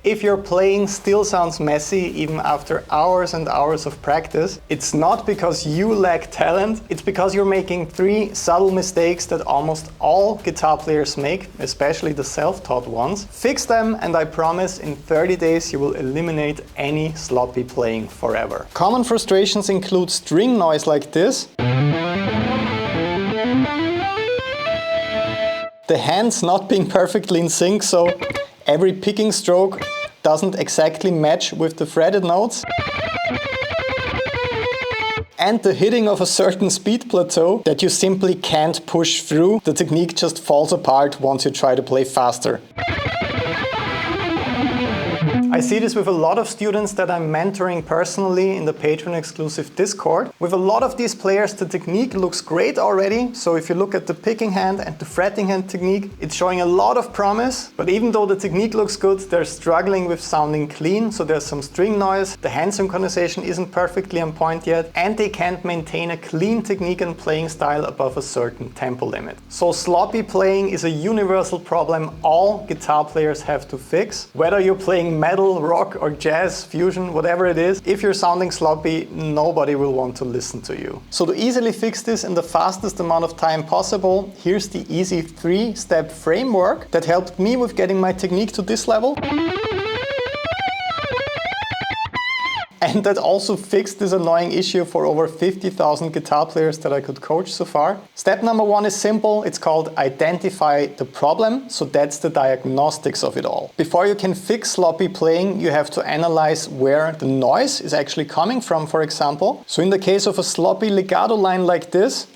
If your playing still sounds messy even after hours and hours of practice, it's not because you lack talent, it's because you're making 3 subtle mistakes that almost all guitar players make, especially the self-taught ones. Fix them and I promise in 30 days you will eliminate any sloppy playing forever. Common frustrations include string noise like this, the hands not being perfectly in sync, so every picking stroke doesn't exactly match with the fretted notes, and the hitting of a certain speed plateau that you simply can't push through. The technique just falls apart once you try to play faster. I see this with a lot of students that I'm mentoring personally in the Patreon exclusive Discord. With a lot of these players, the technique looks great already. So if you look at the picking hand and the fretting hand technique, it's showing a lot of promise. But even though the technique looks good, they're struggling with sounding clean. So there's some string noise, the hand synchronization isn't perfectly on point yet, and they can't maintain a clean technique and playing style above a certain tempo limit. So sloppy playing is a universal problem all guitar players have to fix. Whether you're playing metal, rock or jazz, fusion, whatever it is, if you're sounding sloppy, nobody will want to listen to you. So to easily fix this in the fastest amount of time possible, here's the easy 3-step framework that helped me with getting my technique to this level. And that also fixed this annoying issue for over 50,000 guitar players that I could coach so far. Step number 1 is simple. It's called identify the problem. So that's the diagnostics of it all. Before you can fix sloppy playing, you have to analyze where the noise is actually coming from, for example. So in the case of a sloppy legato line like this,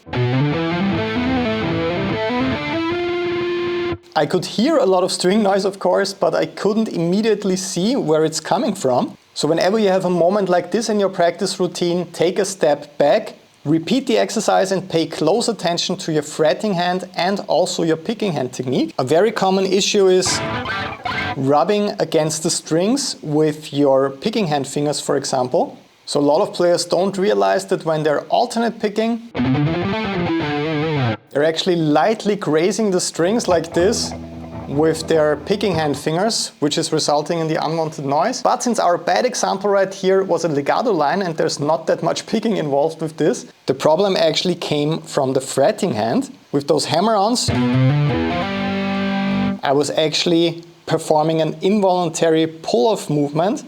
I could hear a lot of string noise, of course, but I couldn't immediately see where it's coming from. So whenever you have a moment like this in your practice routine, take a step back, repeat the exercise and pay close attention to your fretting hand and also your picking hand technique. A very common issue is rubbing against the strings with your picking hand fingers, for example. So a lot of players don't realize that when they're alternate picking, they're actually lightly grazing the strings like this with their picking hand fingers, which is resulting in the unwanted noise. But since our bad example right here was a legato line and there's not that much picking involved with this, the problem actually came from the fretting hand. With those hammer-ons, I was actually performing an involuntary pull-off movement.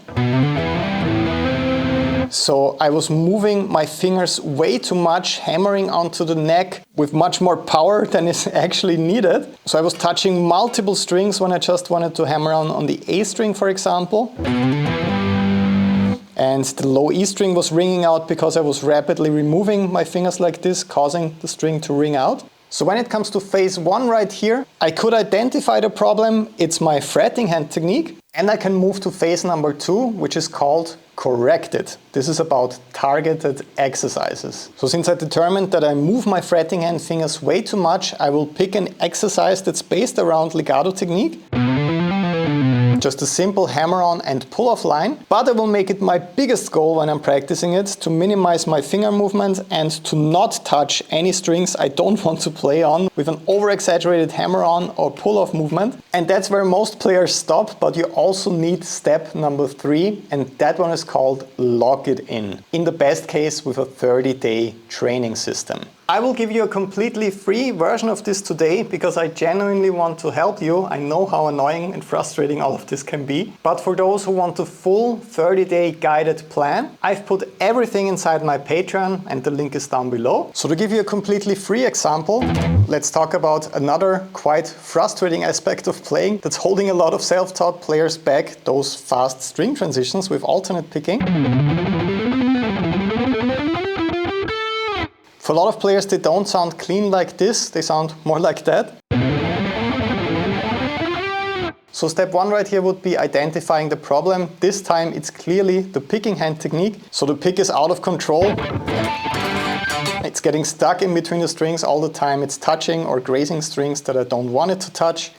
So I was moving my fingers way too much, hammering onto the neck with much more power than is actually needed. So I was touching multiple strings when I just wanted to hammer on the A string, for example. And the low E string was ringing out because I was rapidly removing my fingers like this, causing the string to ring out. So when it comes to phase 1 right here, I could identify the problem, it's my fretting hand technique, and I can move to phase number 2, which is called correct it. This is about targeted exercises. So since I determined that I move my fretting hand fingers way too much, I will pick an exercise that's based around legato technique. Just a simple hammer-on and pull-off line, but I will make it my biggest goal when I'm practicing it to minimize my finger movement and to not touch any strings I don't want to play on with an over-exaggerated hammer-on or pull-off movement. And that's where most players stop, but you also need step number 3, and that one is called lock it in the best case with a 30-day training system. I will give you a completely free version of this today because I genuinely want to help you. I know how annoying and frustrating all of this can be. But for those who want a full 30-day guided plan, I've put everything inside my Patreon and the link is down below. So to give you a completely free example, let's talk about another quite frustrating aspect of playing that's holding a lot of self-taught players back, those fast string transitions with alternate picking. For a lot of players, they don't sound clean like this, they sound more like that. So step 1 right here would be identifying the problem. This time it's clearly the picking hand technique. So the pick is out of control. It's getting stuck in between the strings all the time. It's touching or grazing strings that I don't want it to touch.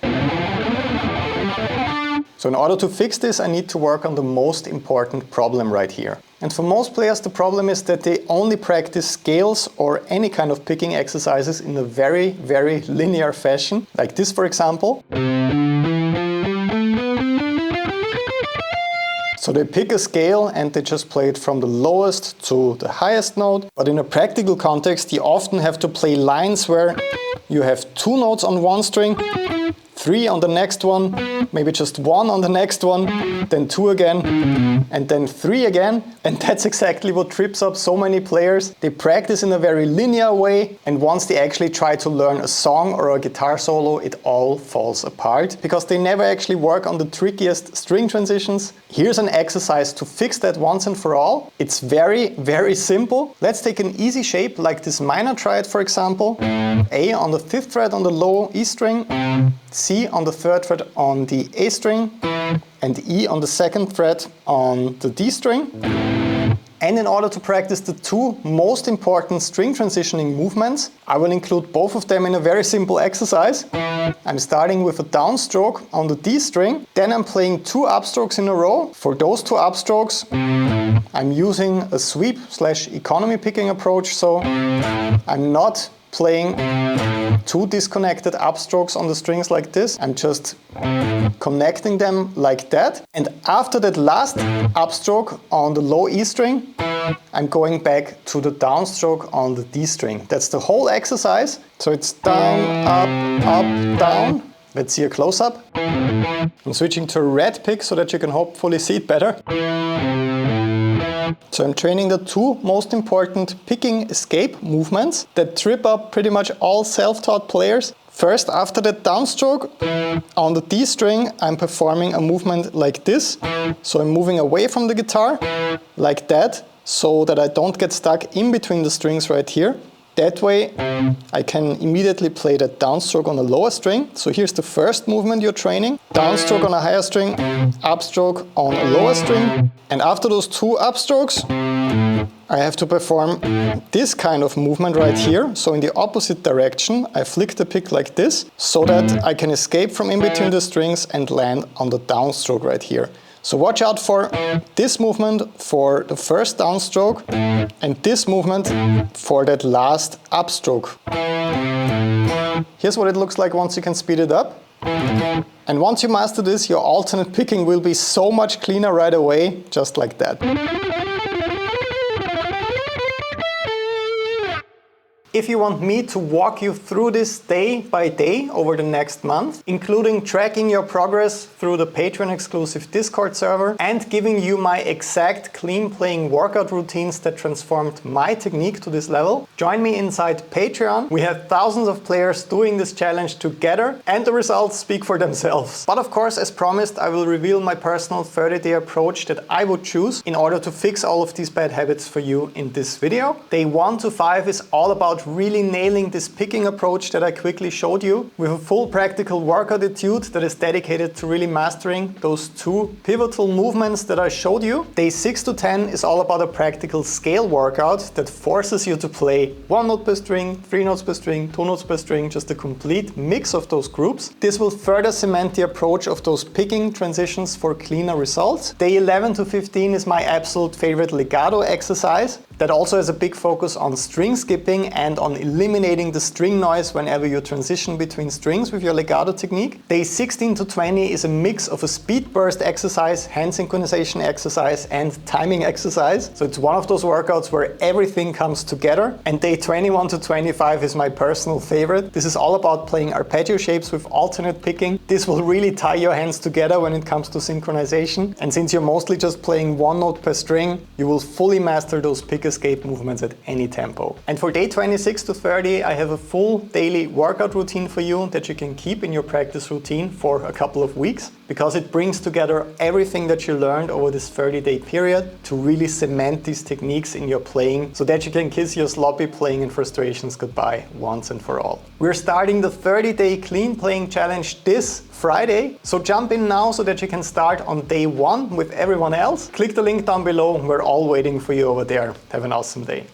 So in order to fix this, I need to work on the most important problem right here. And for most players, the problem is that they only practice scales or any kind of picking exercises in a very, very linear fashion, like this, for example. So they pick a scale and they just play it from the lowest to the highest note. But in a practical context, you often have to play lines where you have 2 notes on one string, 3 on the next one, maybe just 1 on the next one, then 2 again, and then 3 again. And that's exactly what trips up so many players. They practice in a very linear way, and once they actually try to learn a song or a guitar solo, it all falls apart because they never actually work on the trickiest string transitions. Here's an exercise to fix that once and for all. It's very, very simple. Let's take an easy shape like this minor triad, for example. A on the 5th fret on the low E string, C on the 3rd fret on the A string, and E on the 2nd fret on the D string. And in order to practice the 2 most important string transitioning movements, I will include both of them in a very simple exercise. I'm starting with a downstroke on the D string, then I'm playing 2 upstrokes in a row. For those 2 upstrokes, I'm using a sweep/economy picking approach, so I'm not playing 2 disconnected upstrokes on the strings like this. I'm just connecting them like that. And after that last upstroke on the low E string, I'm going back to the downstroke on the D string. That's the whole exercise. So it's down, up, down. Let's see a close-up. I'm switching to a red pick so that you can hopefully see it better. So I'm training the 2 most important picking escape movements that trip up pretty much all self-taught players. First, after that downstroke on the D string, I'm performing a movement like this. So I'm moving away from the guitar like that, so that I don't get stuck in between the strings right here. That way I can immediately play that downstroke on a lower string. So here's the first movement you're training. Downstroke on a higher string, upstroke on a lower string. And after those 2 upstrokes, I have to perform this kind of movement right here. So in the opposite direction, I flick the pick like this, so that I can escape from in between the strings and land on the downstroke right here. So watch out for this movement for the first downstroke and this movement for that last upstroke. Here's what it looks like once you can speed it up. And once you master this, your alternate picking will be so much cleaner right away, just like that. If you want me to walk you through this day by day over the next month, including tracking your progress through the Patreon exclusive Discord server and giving you my exact clean playing workout routines that transformed my technique to this level, join me inside Patreon. We have thousands of players doing this challenge together and the results speak for themselves. But of course, as promised, I will reveal my personal 30-day approach that I would choose in order to fix all of these bad habits for you in this video. Day 1 to 5 is all about really nailing this picking approach that I quickly showed you with a full practical workout attitude that is dedicated to really mastering those 2 pivotal movements that I showed you. Day 6 to 10 is all about a practical scale workout that forces you to play 1 note per string, 3 notes per string, 2 notes per string, just a complete mix of those groups. This will further cement the approach of those picking transitions for cleaner results. Day 11 to 15 is my absolute favorite legato exercise that also has a big focus on string skipping and on eliminating the string noise whenever you transition between strings with your legato technique. Day 16 to 20 is a mix of a speed burst exercise, hand synchronization exercise and timing exercise. So it's one of those workouts where everything comes together. And day 21 to 25 is my personal favorite. This is all about playing arpeggio shapes with alternate picking. This will really tie your hands together when it comes to synchronization. And since you're mostly just playing 1 note per string, you will fully master those pick escape movements at any tempo. And for day 26 to 30, I have a full daily workout routine for you that you can keep in your practice routine for a couple of weeks, because it brings together everything that you learned over this 30-day period to really cement these techniques in your playing so that you can kiss your sloppy playing and frustrations goodbye once and for all. We're starting the 30-day clean playing challenge this Friday, so jump in now so that you can start on day 1 with everyone else. Click the link down below, we're all waiting for you over there. Have an awesome day.